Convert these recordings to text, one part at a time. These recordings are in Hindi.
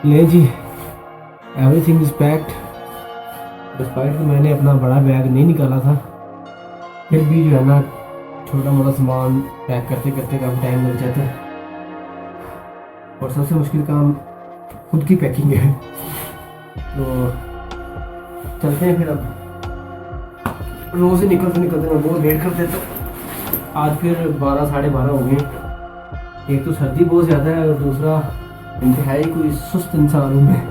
ले जी, एवरीथिंग इज पैक्ड। डिस्पाइट कि मैंने अपना बड़ा बैग नहीं निकाला था, फिर भी जो है ना छोटा मोटा सामान पैक करते करते काफ़ी टाइम लग जाता है। और सबसे मुश्किल काम खुद की पैकिंग है। तो चलते हैं फिर। अब रोज़ ही निकलते निकलते मैं बहुत लेट कर देता हूँ। आज फिर 12 साढ़े 12 हो गए। एक तो सर्दी बहुत ज़्यादा है और दूसरा इंतहाई कोई सुस्त इंसान हूँ मैं।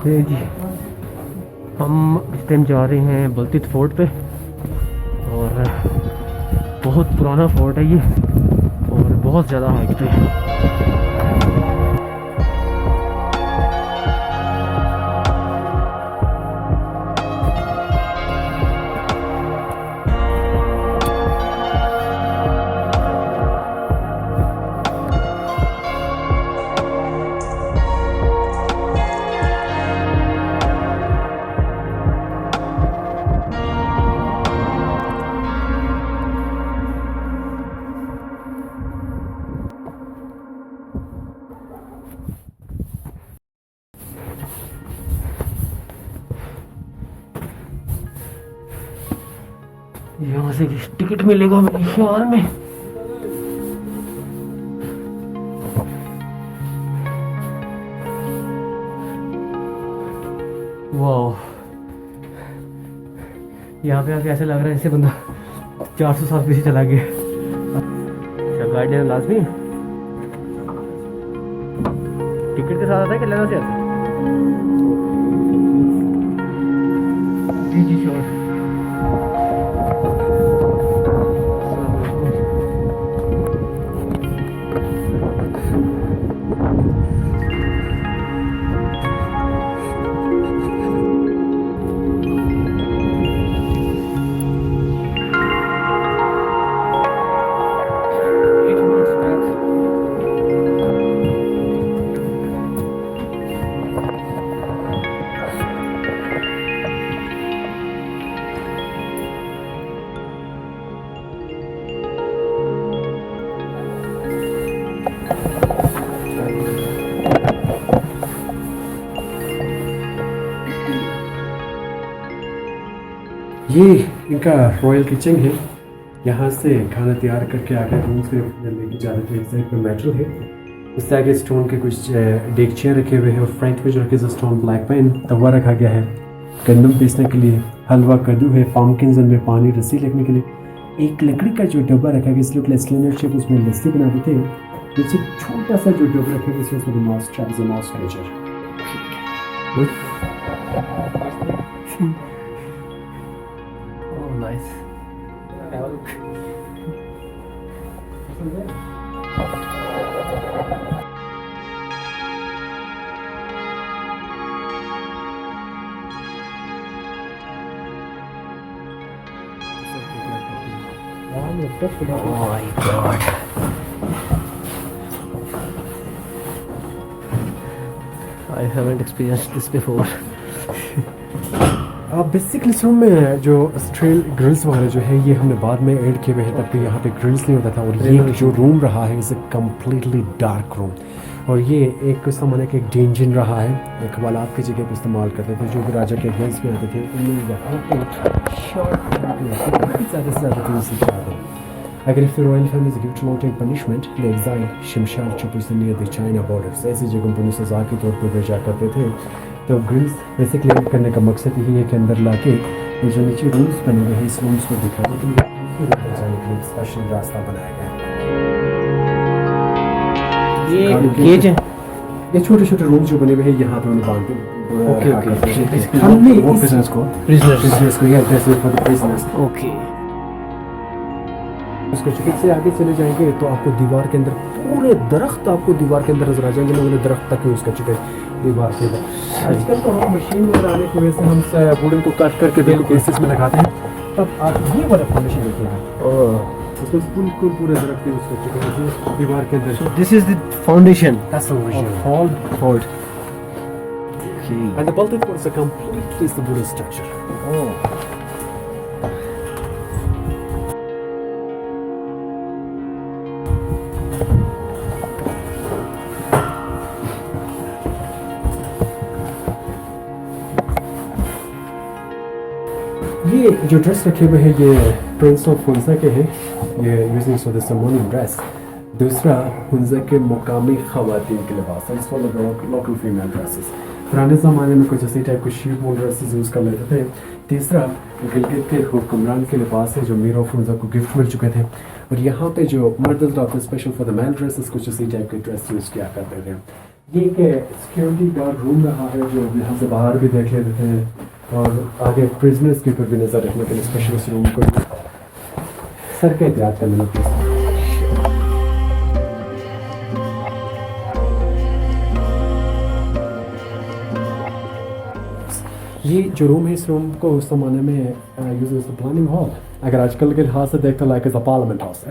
ये जी, हम इस टाइम जा रहे हैं बल्तित फोर्ट पे। और बहुत पुराना फोर्ट है ये और बहुत ज़्यादा हाइट पे है। यहाँ से टिकट मिलेगा मेरे ख्याल में। वाह, यहाँ पे आके ऐसे लग रहा है जैसे बंदा 400 साल पीछे चला गया। अच्छा, गाइड लेना लाजमी है? टिकट के साथ आता है कि लेना चाहिए? जी जी श्योर। ये इनका रॉयल किचन है। यहाँ से खाना तैयार करके आगे रूम से लेके जा रहे थे। एक साइड पर मेटल है, इस आगे स्टोन के कुछ डेगचियाँ रखे हुए हैं और फ्रंट में जो रखे स्टोन ब्लैक पैन तवा रखा गया है गंदम पीसने के लिए। हलवा कद्दू है, पम्पकिन में पानी रस्सी रखने के लिए। एक लकड़ी का जो डब्बा रखा गया इसलिए सिलेंडर शेप, उसमें लस्सी बनाते थे। नीचे छोटा सा जो डब्बा रखा गया इसमें mouse catcher. Oh, nice. Have a look. Oh my god. I haven't experienced this before. Basically इस रूम में जो स्टील ग्रिल्स वगैरह जो है ये हमने बाद में ऐड किए हुए हैं, तब यहाँ पे ग्रिल्स नहीं होता था। और ये जो रूम रहा है is a completely dark room. और ये एक ज़माने का एक डेंजन रहा है, एक हवालात की जगह पर इस्तेमाल करते थे। जो भी राजा के अगेंस्ट में आते थे उन्हें यहाँ पे ज़्यादा से ज़्यादा चीज़ सिखाते। Again, if the royal family is given to long-term punishment, they exile Shimshar Chupus near the China borders. ऐसी जगहों पर सज़ा के तौर पर भेजा करते थे। तो ग्रिल्स बेसिकली करने का मकसद यही है कि अंदर लाके ये जो नीचे रूम्स बने हुए हैं इस रूम्स को दिखाने के लिए ऊपर जाने के लिए स्पेशल रास्ता बनाया गया है। ये छोटे छोटे रूम्स जो बने हुए हैं यहाँ पे उन्हें बांधते हमने बिजनेस को ओके। उसको चिकित्सा से आगे चले जाएंगे तो आपको दीवार के अंदर पूरे दरख्त आपको दीवार के अंदर नजर आ जाएंगे, लोगों ने दरख्त तक उसका चिकन दीवार के अंदर। आजकल तो हम मशीन वगैरह आने की वजह से हम वुडन को काट करके बिल्कुल बेसिस में लगाते हैं, तब आप ये वाला फाउंडेशन लेते हैं उसमें बिल्कुल पूरे दरख्त उसका चिकन दीवार के अंदर। This is the foundation Fold. And the bolted board is a completely wooden structure. ये जो ड्रेस रखे हुए हैं ये प्रिंस ऑफ हुंजा के हैं, ये using for the ceremonial dress. दूसरा हुंजा के मुकामी खवातीन के लिबास है, for the local female dresses. पुराने ज़माने में कुछ इसी टाइप के शीप वूल ड्रेसेस यूज़ कर लेते थे। तीसरा गिलगित के हुक्मरान के लिबास है जो मीर ऑफ हुंजा को गिफ्ट मिल चुके थे। और यहाँ पे जो मर्द हजरात special for the male dresses कुछ इसी टाइप के ड्रेस यूज़ किया करते थे। ये एक सिक्योरिटी गार्ड रूम रहा है जो यहाँ से बाहर भी देख लेते थे और आगे प्रिजनर्स के ऊपर भी नज़र रखने के लिए स्पेशल इस रूम को सर का एहतियात करने लगते। ये जो रूम है इस रूम को उस ज़माने में यूज एज प्लानिंग हॉल, अगर आजकल के लिहाज से देखते like as a parliament house.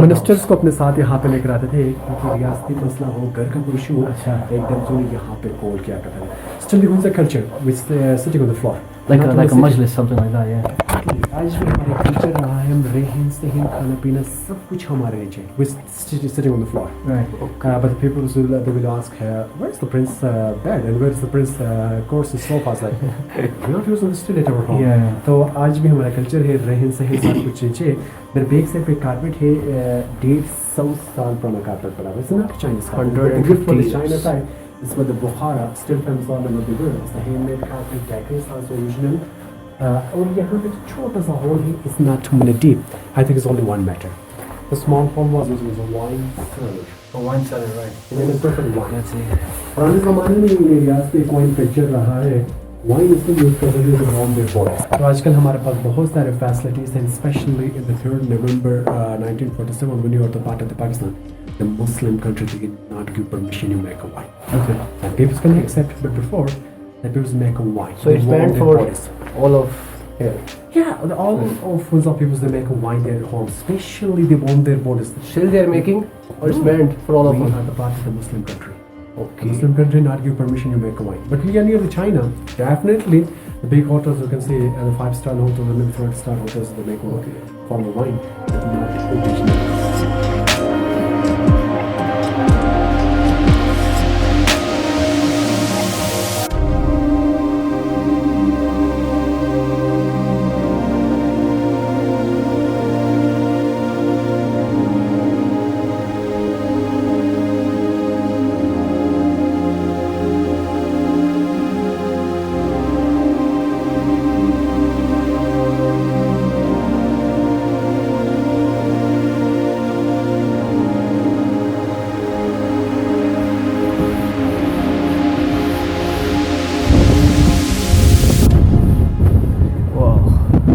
Ministers को अपने साथ यहाँ पे लेकर आते थे क्योंकि रियासती मसला हो, घर का पुरुष हो, एकदम जो यहाँ पे कॉल किया करते थे। Still the culture which sitting on the floor like a majlis, something like that, yeah. आज भी हमारा कल्चर रहा है, हम रहन सहन खाना पीना सब कुछ हमारे नीचे sitting on the floor. Right. But the people will ask, where's the prince bed and where's the prince course sofa? Like, we're not using the still at our home. Yeah. तो आज भी हमारा कल्चर है रहन सहन सब कुछ नीचे। मेरे बैक साइड पे कारपेट है 150 साल पुराना कारपेट पड़ा है। It's not Chinese carpet. The gift for the China side is for the Bukhara, still famous all over the world. It's the handmade carpet, decades also original. और यहाँ पे छोटा सा hole है, it's not too many deep. I think it's only 1 meter. The small hole was a wine cellar. A wine cellar, right. And then it's perfect wine. That's it. पुराने ज़माने में ये रियाज पे एक वाइन कल्चर रहा है, वाइन इसमें यूज़ करते थे around their borders. तो आजकल हमारे पास बहुत सारे facilities हैं, especially in the 3rd November 1947 when you were the part of the Pakistan. The Muslim country did not give permission to make a wine. Okay. And people can accept, but before, the people make a wine. So it's They warm banned their for bodies. all of Yeah, all of Funza people they make a wine there at home, especially they warm their bodies. still they're making, or it's banned for all of We them? are the part of the Muslim country. The Okay. Muslim country not give permission to make a wine. But we are near the China. Definitely, the big hotels you can see, and the 5-star hotels and the 3rd-star hotels they make form of wine. But not original.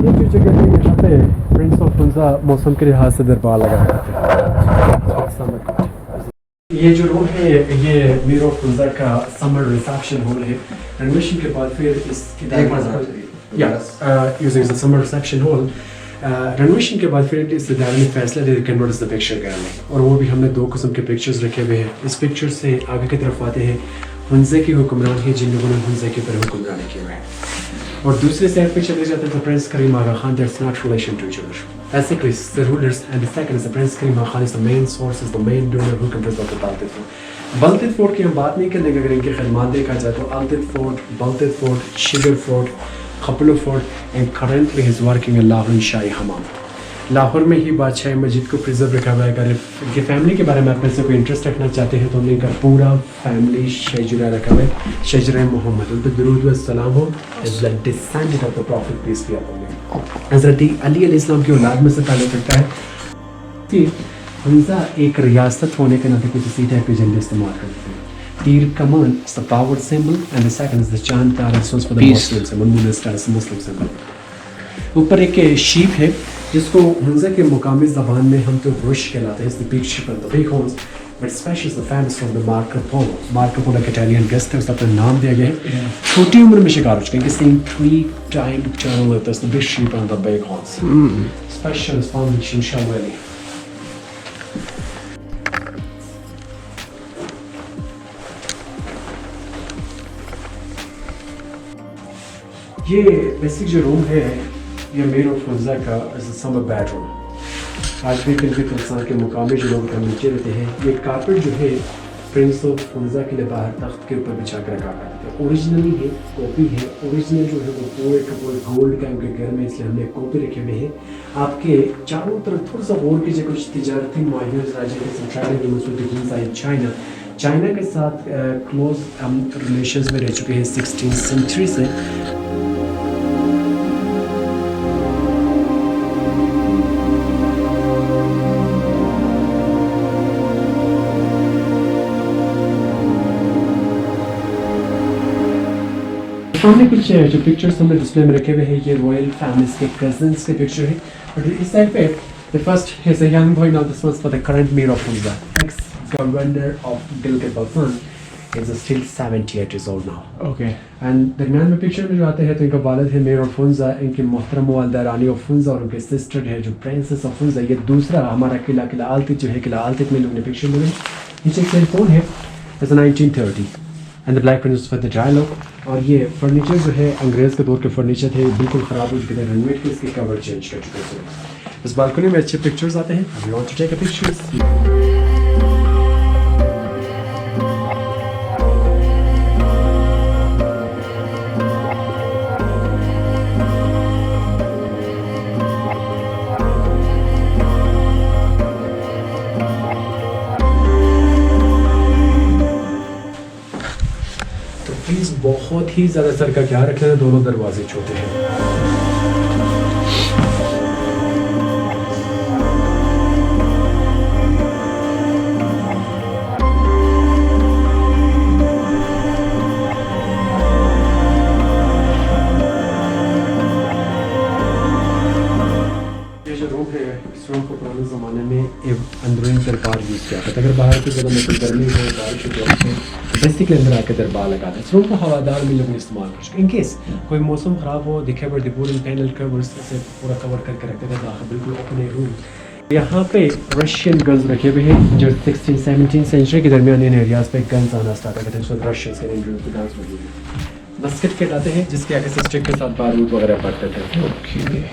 ये जो जगह है यहाँ पे प्रिंस ऑफ हुंजा मौसम के लिहाज से दरबार लगा करते हैं। ये जो रूम है ये मीर ऑफ हुंजा का समर रिसेप्शन हॉल है। रेनोवेशन के बाद फिर using the summer reception hall renovation के बाद फिर इस इदारे ने फैसला लिया कन्वर्ट द पिक्चर गैलरी, और वो भी हमने 2 किस्म के पिक्चर्स रखे हुए हैं। इस पिक्चर से आगे की तरफ आते हैं हुंजा के हुक्मरान हैं जिन लोगों ने हुंजा के ऊपर हुक्मरानी की हुई है, और दूसरे साइड पे चले जाते हैं prince Karim Aga Khan. That's not relation to each other. Basically, the rulers and the second is the Prince Karim Agha Khan is the main source, is the main donor who can result of Baltid Fort. Baltid Fort की हम बात नहीं करेंगे, अगर इनके खदमात देखा जाए तो Altid Fort, Baltid Fort, Shigar Fort, Khapulu Fort, and currently he's working in Lahore Shahi Hammam. Lahore में ही बादशाह मस्जिद को प्रिजर्व रखा हुआ है। अगर इनकी फैमिली के बारे में आप में से कोई इंटरेस्ट रखना चाहते हैं तो हमने इनका पूरा फैमिली शजरा रखा हुआ है, शजरा मोहम्मद, उन पर दुरूद व सलाम हो। Is the descendant of the prophet peace be upon him. हज़रत अली अलैहिस्सलाम की औलाद में से ताल्लुक़ रखता है। फिर हमजा एक रियासत होने के नाते कुछ इसी टाइप के झंडे इस्तेमाल करते हैं। तीर कमान is the power symbol and the second is the चांद तारा फॉर द मुस्लिम्स, मुनमुन स्टार इज मुस्लिम सिंबल। ऊपर एक शीप है जिसको हमजा के मुकामी ज़बान में हम तो रुश कहलाते हैं, इस the big sheep and the big horns, but specially the famous from the Marco Polo. Marco Polo एक इटालियन गेस्ट है, उसका अपना नाम दिया गया है। छोटी उम्र में शिकार हो चुके हैं, सेम 3 टाइम टर्नल with the big sheep and the big horns. Special is found in Shimshal valley. ये बेसिक जो रूम है ये मेर ऑफ हमजा का समर बेडरूम। आज भी फिल्म इंसान के मुकामी जो लोग नीचे रहते हैं, ये कारपेट जो है प्रिंस ऑफ हमजा के लिए बाहर तख्त के ऊपर बिछा कर रखा करते हैं। ओरिजिनली है, कॉपी है। ओरिजिनल जो है वो पूरे का पूरे गोल्ड का उनके घर में, इसलिए हमने कॉपी रखे हुए हैं। आपके चारों तरफ थोड़ा सा गौर कीजिए, कुछ तिजारती माहिर राज्य चाइना, चाइना के साथ क्लोज रिलेशंस में रह चुके हैं 16th सेंचुरी से। सामने कुछ जो पिक्चर्स हमने डिस्प्ले में रखे हुए हैं, ये रॉयल फैमिलीज के कजन्स के पिक्चर है। बट इस साइड पे the first is a young boy, now this was for the current mayor of Hunza, ex governor of Gilgit-Baltistan, is still 78 years old now. Okay, and दरमियान में पिक्चर में जो आते हैं तो इनका वालिद है मेयर ऑफ हमजा, इनकी मोहतरम वालिदा रानी ऑफ हमजा, और उनके सिस्टर है जो प्रिंसेस ऑफ हमजा। ये दूसरा हमारा किला आलतित जो है, किला आलतित में लोगों ने पिक्चर में नीचे एक टेलीफोन है, is 1930 and the black prince for the dialogue. और ये फर्नीचर जो है अंग्रेज़ के दौर के फर्नीचर थे, बिल्कुल ख़राब हो चुके थे, रेनोवेट के इसके कवर चेंज कर चुके थे। इस बालकनी में अच्छे पिक्चर्स आते हैं। I want to take a pictures. Please बहुत ही ज़्यादा सर का ख्याल रखना, दोनों दरवाजे छोटे हैं। ये जो रूम है, इस रूम को पुराने ज़माने में अंदरूनी दरबार यूज़ किया था। अगर बाहर की जगह में कोई गर्मी हो, बारिश हो, बेसिकली अंदर आके दरबार लगाता है। इस रूम को हवादार में लोग इस्तेमाल कर चुके हैं। इनकेस कोई मौसम ख़राब हो, दिखे पर पूरे पैनल कवर से पूरा कवर करके रखते थे बाहर, बिल्कुल अपने रूम। यहाँ पे रशियन गन्स रखे हुए हैं जो 16th-17th सेंचुरी के दरमियान इन एरियाज पे गन्स आना स्टार्ट हो गए थे। उसको रशियंस के मस्किट कहलाते हैं, जिसके आगे से स्टिक के साथ बारूद वगैरह पड़ते थे। ओके, जी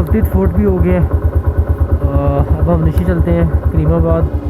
बगदाद फोर्ट भी हो गया। अब हम नीचे चलते हैं करीमाबाद।